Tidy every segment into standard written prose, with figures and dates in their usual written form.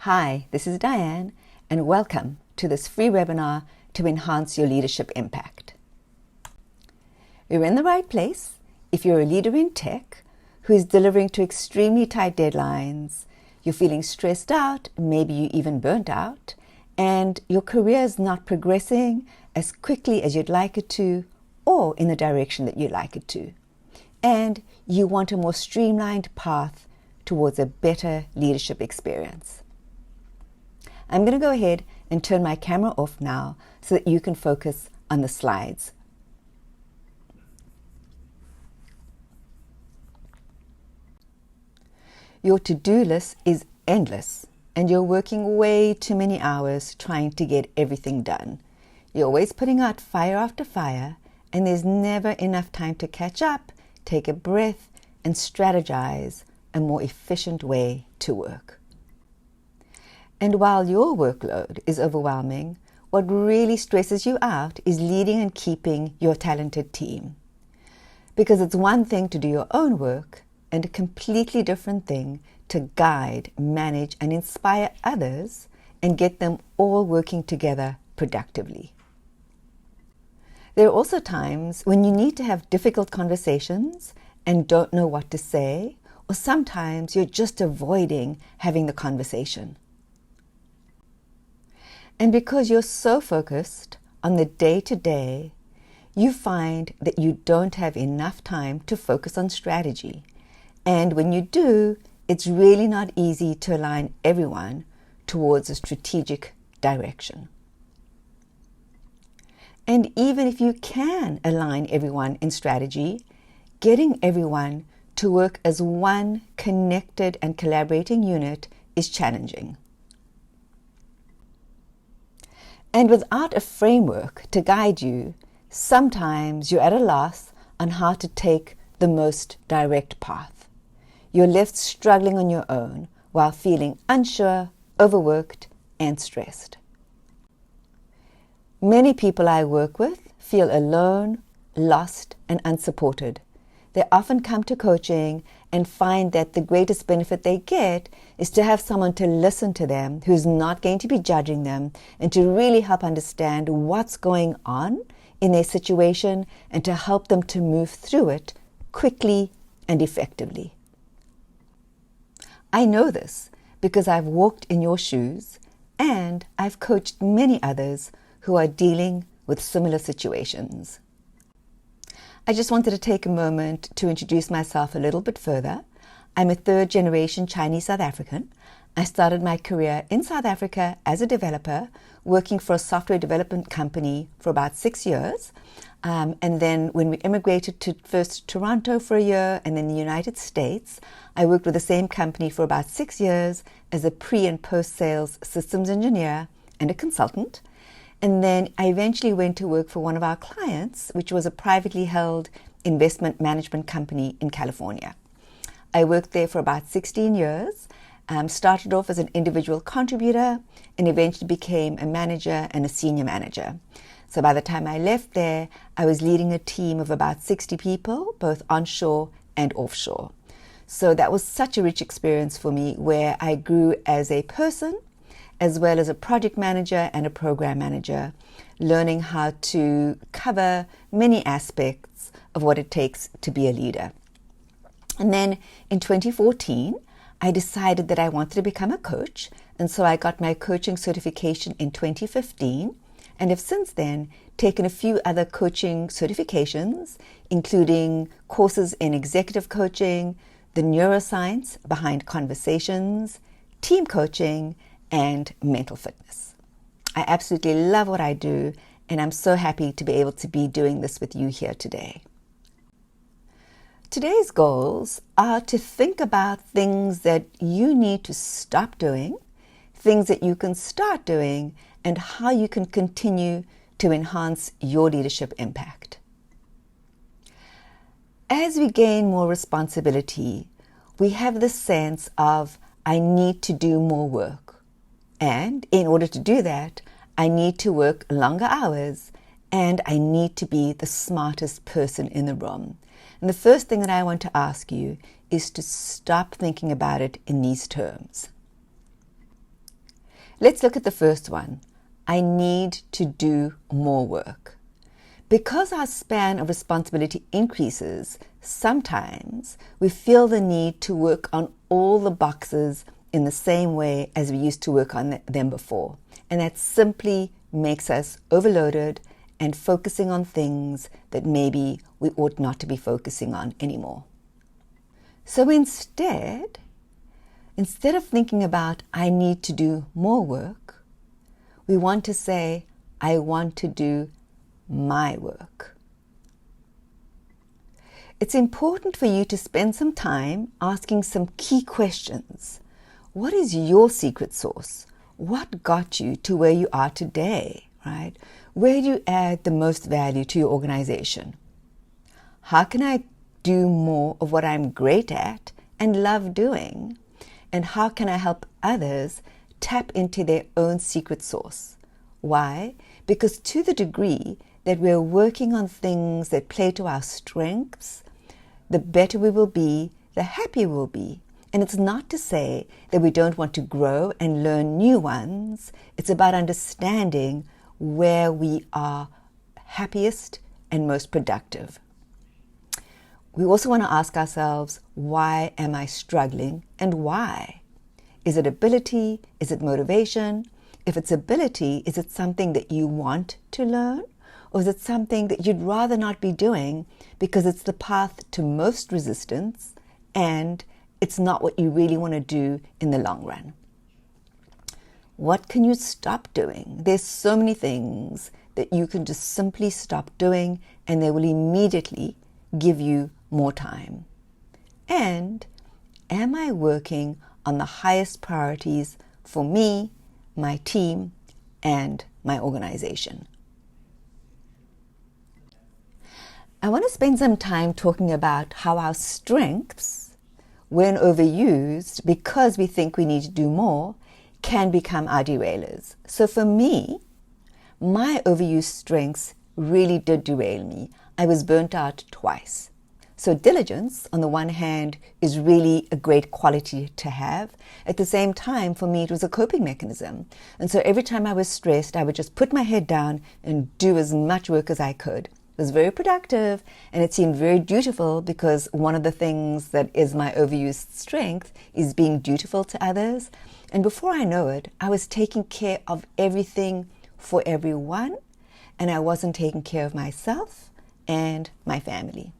Hi, this is Diane, and welcome to this free webinar to enhance your leadership impact. You're in the right place if you're a leader in tech who is delivering to extremely tight deadlines, you're feeling stressed out, maybe you even burnt out, and your career is not progressing as quickly as you'd like it to or in the direction that you'd like it to. And you want a more streamlined path towards a better leadership experience. I'm going to go ahead and turn my camera off now so that you can focus on the slides. Your to-do list is endless, and you're working way too many hours trying to get everything done. You're always putting out fire after fire, and there's never enough time to catch up, take a breath, and strategize a more efficient way to work. And while your workload is overwhelming, what really stresses you out is leading and keeping your talented team. Because it's one thing to do your own work and a completely different thing to guide, manage, and inspire others and get them all working together productively. There are also times when you need to have difficult conversations and don't know what to say, or sometimes you're just avoiding having the conversation. And because you're so focused on the day-to-day, you find that you don't have enough time to focus on strategy. And when you do, it's really not easy to align everyone towards a strategic direction. And even if you can align everyone in strategy, getting everyone to work as one connected and collaborating unit is challenging. And without a framework to guide you, sometimes you're at a loss on how to take the most direct path. You're left struggling on your own while feeling unsure, overworked, and stressed. Many people I work with feel alone, lost, and unsupported. They often come to coaching and find that the greatest benefit they get is to have someone to listen to them who's not going to be judging them and to really help understand what's going on in their situation and to help them to move through it quickly and effectively. I know this because I've walked in your shoes and I've coached many others who are dealing with similar situations. I just wanted to take a moment to introduce myself a little bit further. I'm a third-generation Chinese South African. I started my career in South Africa as a developer, working for a software development company for about 6 years. And then when we immigrated to first Toronto for a year and then the United States, I worked with the same company for about 6 years as a pre- and post-sales systems engineer and a consultant. And then I eventually went to work for one of our clients, which was a privately held investment management company in California. I worked there for about 16 years, started off as an individual contributor, and eventually became a manager and a senior manager. So by the time I left there, I was leading a team of about 60 people, both onshore and offshore. So that was such a rich experience for me, where I grew as a person, as well as a project manager and a program manager, learning how to cover many aspects of what it takes to be a leader. And then in 2014, I decided that I wanted to become a coach, and so I got my coaching certification in 2015, and have since then taken a few other coaching certifications, including courses in executive coaching, the neuroscience behind conversations, team coaching, and mental fitness. I absolutely love what I do, and I'm so happy to be able to be doing this with you here today. Today's goals are to think about things that you need to stop doing, things that you can start doing, and how you can continue to enhance your leadership impact. As we gain more responsibility, we have the sense of, I need to do more work. And in order to do that, I need to work longer hours and I need to be the smartest person in the room. And the first thing that I want to ask you is to stop thinking about it in these terms. Let's look at the first one. I need to do more work. Because our span of responsibility increases, sometimes we feel the need to work on all the boxes in the same way as we used to work on them before. And that simply makes us overloaded and focusing on things that maybe we ought not to be focusing on anymore. So instead of thinking about, I need to do more work, we want to say, I want to do my work. It's important for you to spend some time asking some key questions. What is your secret sauce? What got you to where you are today, right? Where do you add the most value to your organization? How can I do more of what I'm great at and love doing? And how can I help others tap into their own secret sauce? Why? Because to the degree that we're working on things that play to our strengths, the better we will be, the happier we'll be. And it's not to say that we don't want to grow and learn new ones. It's about understanding where we are happiest and most productive. We also want to ask ourselves, why am I struggling and why? Is it ability? Is it motivation? If it's ability, is it something that you want to learn? Or is it something that you'd rather not be doing because it's the path to most resistance and it's not what you really want to do in the long run? What can you stop doing? There's so many things that you can just simply stop doing and they will immediately give you more time. And am I working on the highest priorities for me, my team, and my organization? I want to spend some time talking about how our strengths, when overused because we think we need to do more, can become our derailers. So for me, my overused strengths really did derail me. I was burnt out twice. So diligence, on the one hand, is really a great quality to have. At the same time, for me, it was a coping mechanism. And so every time I was stressed, I would just put my head down and do as much work as I could. It was very productive, and it seemed very dutiful because one of the things that is my overused strength is being dutiful to others. And before I know it, I was taking care of everything for everyone, and I wasn't taking care of myself and my family.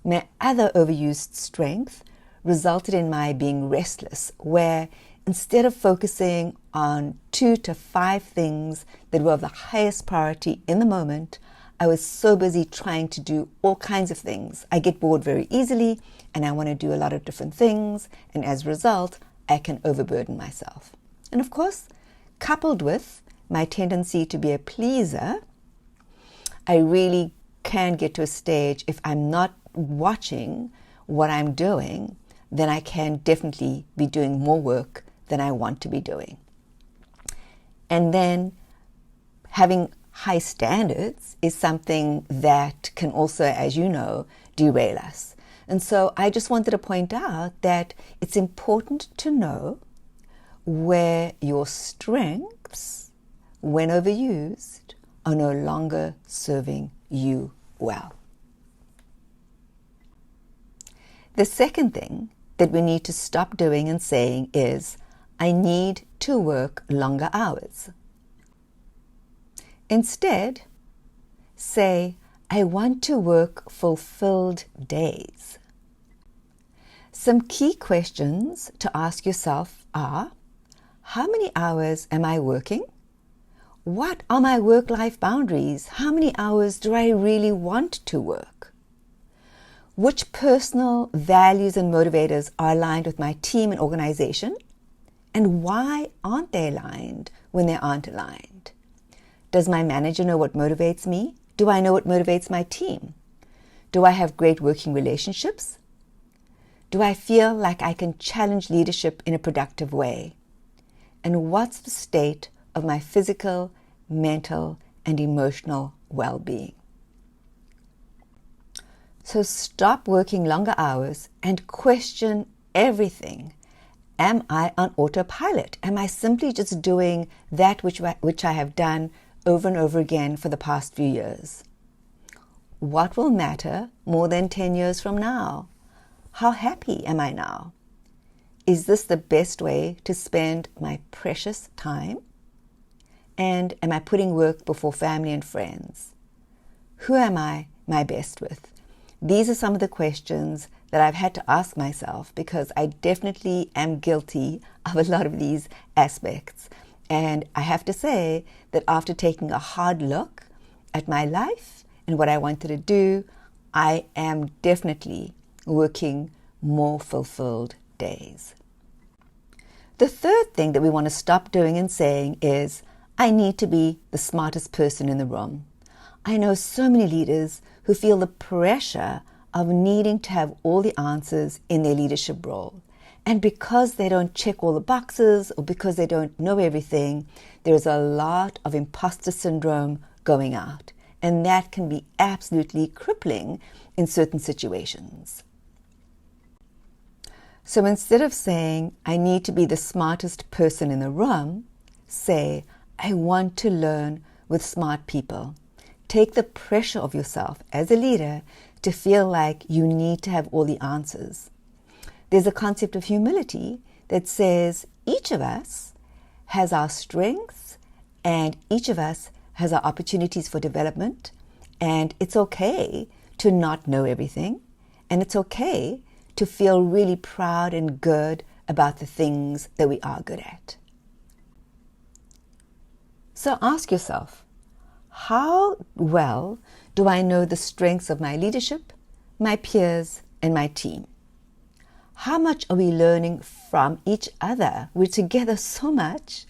My other overused strength resulted in my being restless, where instead of focusing on 2 to 5 things that were of the highest priority in the moment, I was so busy trying to do all kinds of things. I get bored very easily, and I want to do a lot of different things, and as a result, I can overburden myself. And of course, coupled with my tendency to be a pleaser, I really can get to a stage, if I'm not watching what I'm doing, then I can definitely be doing more work than I want to be doing. And then having high standards is something that can also, as you know, derail us. And so I just wanted to point out that it's important to know where your strengths, when overused, are no longer serving you well. The second thing that we need to stop doing and saying is, I need to work longer hours. Instead, say, I want to work fulfilled days. Some key questions to ask yourself are, how many hours am I working? What are my work-life boundaries? How many hours do I really want to work? Which personal values and motivators are aligned with my team and organization? And why aren't they aligned when they aren't aligned? Does my manager know what motivates me? Do I know what motivates my team? Do I have great working relationships? Do I feel like I can challenge leadership in a productive way? And what's the state of my physical, mental, and emotional well-being? So stop working longer hours and question everything. Am I on autopilot? Am I simply just doing that which I have done over and over again for the past few years? What will matter more than 10 years from now? How happy am I now? Is this the best way to spend my precious time? And am I putting work before family and friends? Who am I my best with? These are some of the questions that I've had to ask myself, because I definitely am guilty of a lot of these aspects. And I have to say that after taking a hard look at my life and what I wanted to do, I am definitely working more fulfilled days. The third thing that we want to stop doing and saying is, I need to be the smartest person in the room. I know so many leaders who feel the pressure of needing to have all the answers in their leadership role. And because they don't check all the boxes, or because they don't know everything, there's a lot of imposter syndrome going out. And that can be absolutely crippling in certain situations. So instead of saying, I need to be the smartest person in the room, say, I want to learn with smart people. Take the pressure of yourself as a leader to feel like you need to have all the answers. There's a concept of humility that says each of us has our strengths and each of us has our opportunities for development, and it's okay to not know everything, and it's okay to feel really proud and good about the things that we are good at. So ask yourself, how well do I know the strengths of my leadership, my peers, and my team? How much are we learning from each other? We're together so much.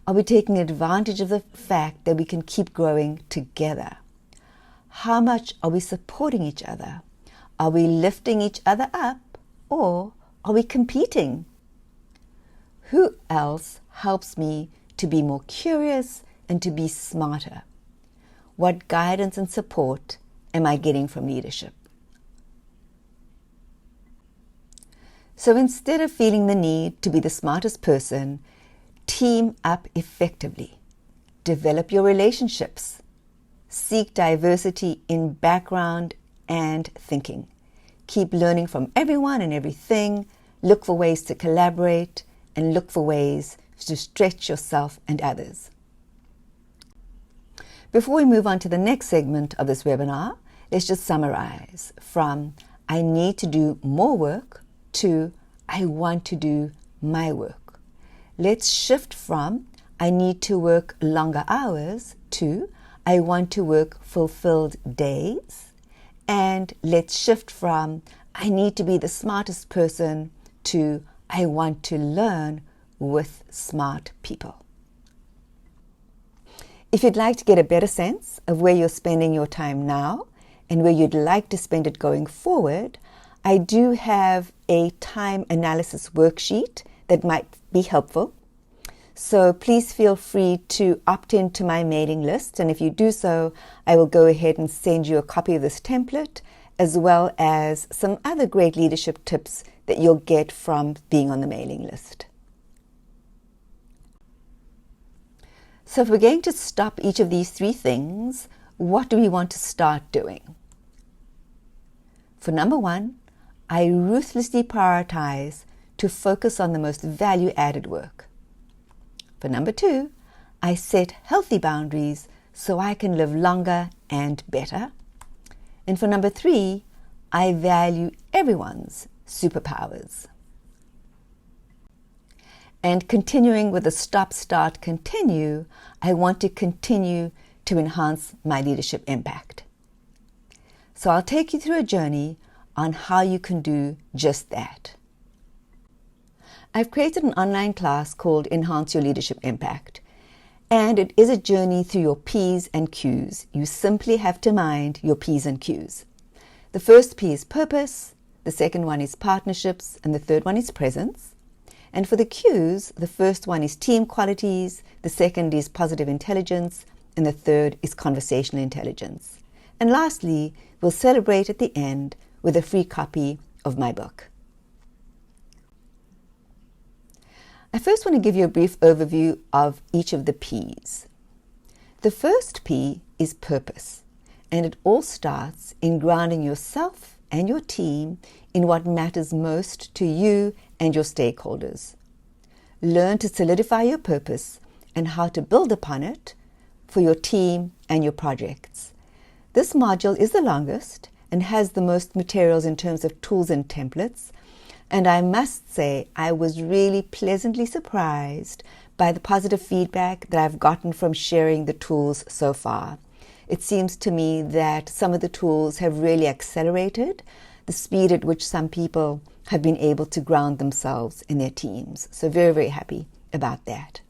Are we taking advantage of the fact that we can keep growing together? How much are we supporting each other? Are we lifting each other up, or are we competing? Who else helps me to be more curious and to be smarter? What guidance and support am I getting from leadership? So instead of feeling the need to be the smartest person, team up effectively. Develop your relationships. Seek diversity in background and thinking. Keep learning from everyone and everything. Look for ways to collaborate and look for ways to stretch yourself and others. Before we move on to the next segment of this webinar, let's just summarize from I need to do more work to I want to do my work. Let's shift from I need to work longer hours to I want to work fulfilled days. And let's shift from I need to be the smartest person to I want to learn with smart people. If you'd like to get a better sense of where you're spending your time now and where you'd like to spend it going forward, I do have a time analysis worksheet that might be helpful. So please feel free to opt into my mailing list. And if you do so, I will go ahead and send you a copy of this template, as well as some other great leadership tips that you'll get from being on the mailing list. So if we're going to stop each of these three things, what do we want to start doing? For number one, I ruthlessly prioritize to focus on the most value-added work. For number two, I set healthy boundaries so I can live longer and better. And for number three, I value everyone's superpowers. And continuing with the stop, start, continue, I want to continue to enhance my leadership impact. So I'll take you through a journey on how you can do just that. I've created an online class called Enhance Your Leadership Impact, and it is a journey through your P's and Q's. You simply have to mind your P's and Q's. The first P is purpose, the second one is partnerships, and the third one is presence. And for the Q's, the first one is team qualities, the second is positive intelligence, and the third is conversational intelligence. And lastly, we'll celebrate at the end with a free copy of my book. I first want to give you a brief overview of each of the P's. The first P is purpose, and it all starts in grounding yourself and your team in what matters most to you and your stakeholders. Learn to solidify your purpose and how to build upon it for your team and your projects. This module is the longest and has the most materials in terms of tools and templates, and I must say I was really pleasantly surprised by the positive feedback that I've gotten from sharing the tools so far. It seems to me that some of the tools have really accelerated the speed at which some people have been able to ground themselves in their teams. So very, very happy about that.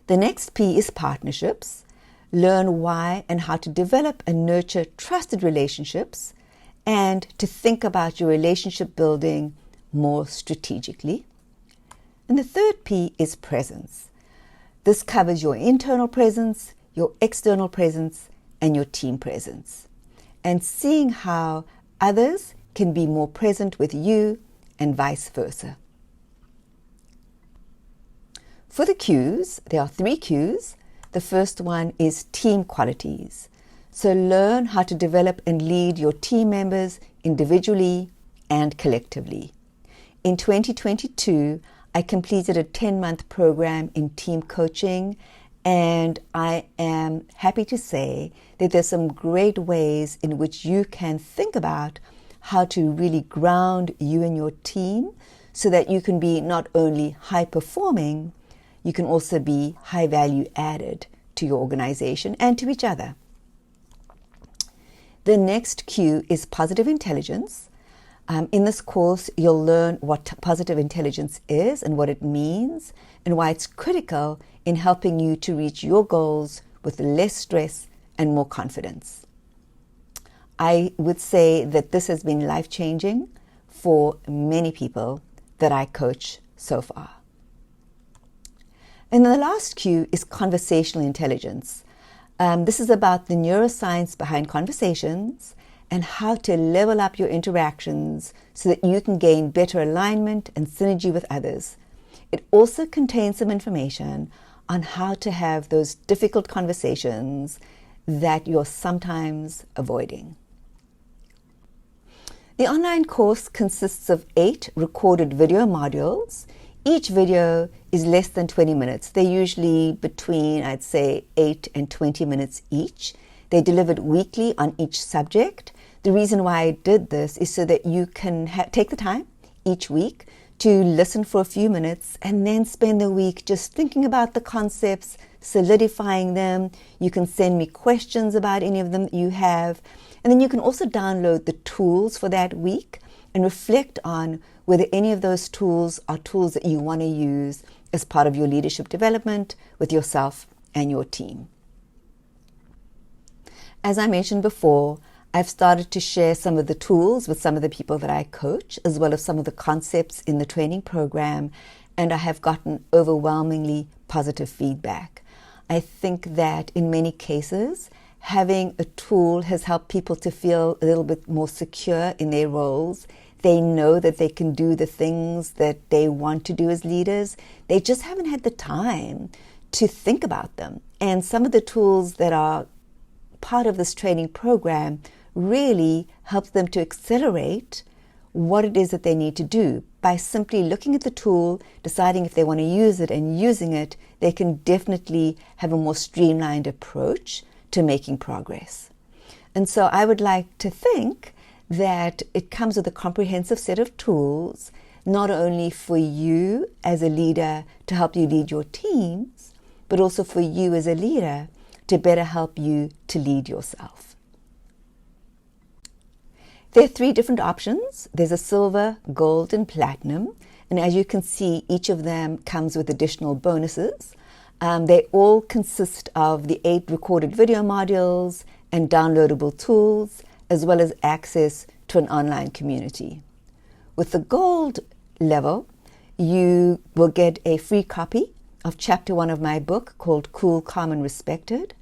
The next P is partnerships. Learn why and how to develop and nurture trusted relationships and to think about your relationship building more strategically. And the third P is presence. This covers your internal presence, your external presence, and your team presence, and seeing how others can be more present with you and vice versa. For the Qs, there are 3 Qs. The first one is team qualities. So learn how to develop and lead your team members individually and collectively. In 2022, I completed a 10-month program in team coaching, and I am happy to say that there's some great ways in which you can think about how to really ground you and your team so that you can be not only high performing, you can also be high value added to your organization and to each other. The next Q is positive intelligence. In this course, you'll learn what positive intelligence is and what it means and why it's critical in helping you to reach your goals with less stress and more confidence. I would say that this has been life-changing for many people that I coach so far. And then the last Q is conversational intelligence. This is about the neuroscience behind conversations and how to level up your interactions so that you can gain better alignment and synergy with others. It also contains some information on how to have those difficult conversations that you're sometimes avoiding. The online course consists of 8 recorded video modules. Each video is less than 20 minutes. They're usually between, I'd say, 8 and 20 minutes each. They're delivered weekly on each subject. The reason why I did this is so that you can take the time each week to listen for a few minutes and then spend the week just thinking about the concepts, solidifying them. You can send me questions about any of them that you have. And then you can also download the tools for that week and reflect on whether any of those tools are tools that you want to use as part of your leadership development with yourself and your team. As I mentioned before, I've started to share some of the tools with some of the people that I coach, as well as some of the concepts in the training program, and I have gotten overwhelmingly positive feedback. I think that in many cases, having a tool has helped people to feel a little bit more secure in their roles. They know that they can do the things that they want to do as leaders. They just haven't had the time to think about them. And some of the tools that are part of this training program really help them to accelerate what it is that they need to do. By simply looking at the tool, deciding if they want to use it and using it, they can definitely have a more streamlined approach to making progress. And so I would like to think that it comes with a comprehensive set of tools, not only for you as a leader to help you lead your teams, but also for you as a leader to better help you to lead yourself. There are 3 different options. There's a silver, gold, and platinum. And as you can see, each of them comes with additional bonuses. They all consist of the 8 recorded video modules and downloadable tools, as well as access to an online community. With the gold level, you will get a free copy of Chapter 1 of my book called Cool, Calm, and Respected,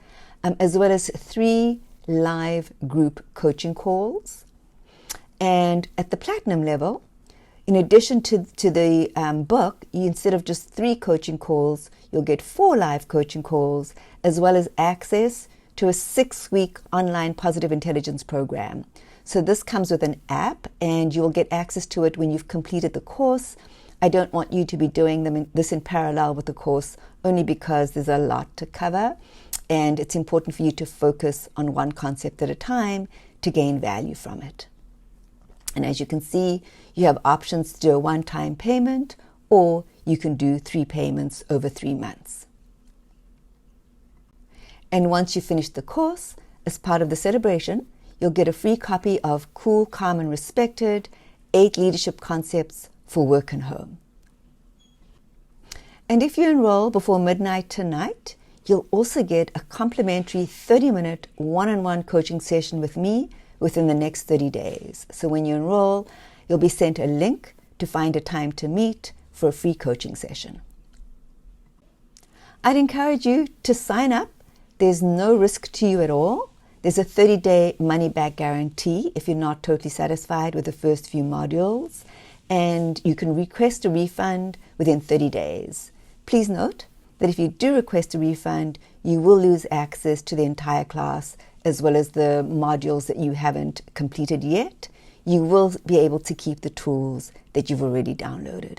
as well as 3 live group coaching calls. And at the platinum level, In addition to the book, instead of just 3 coaching calls, you'll get 4 live coaching calls, as well as access to a 6-week online positive intelligence program. So this comes with an app, and you'll get access to it when you've completed the course. I don't want you to be doing this in parallel with the course, only because there's a lot to cover, and it's important for you to focus on one concept at a time to gain value from it. And as you can see, you have options to do a one-time payment, or you can do 3 payments over 3 months. And once you finish the course, as part of the celebration, you'll get a free copy of Cool, Calm and Respected, 8 Leadership Concepts for Work and Home. And if you enroll before midnight tonight, you'll also get a complimentary 30-minute one-on-one coaching session with me within the next 30 days. So when you enroll, you'll be sent a link to find a time to meet for a free coaching session. I'd encourage you to sign up. There's no risk to you at all. There's a 30-day money-back guarantee if you're not totally satisfied with the first few modules, and you can request a refund within 30 days. Please note that if you do request a refund, you will lose access to the entire class, as well as the modules that you haven't completed yet. You will be able to keep the tools that you've already downloaded.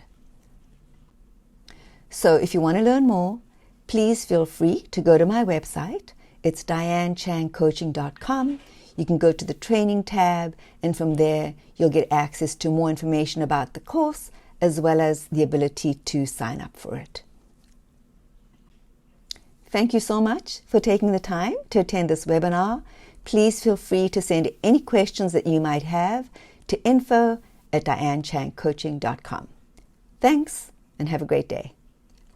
So if you want to learn more, please feel free to go to my website. It's dianechangcoaching.com. You can go to the training tab, and from there you'll get access to more information about the course, as well as the ability to sign up for it. Thank you so much for taking the time to attend this webinar. Please feel free to send any questions that you might have to info@dianechangcoaching.com. Thanks, and have a great day.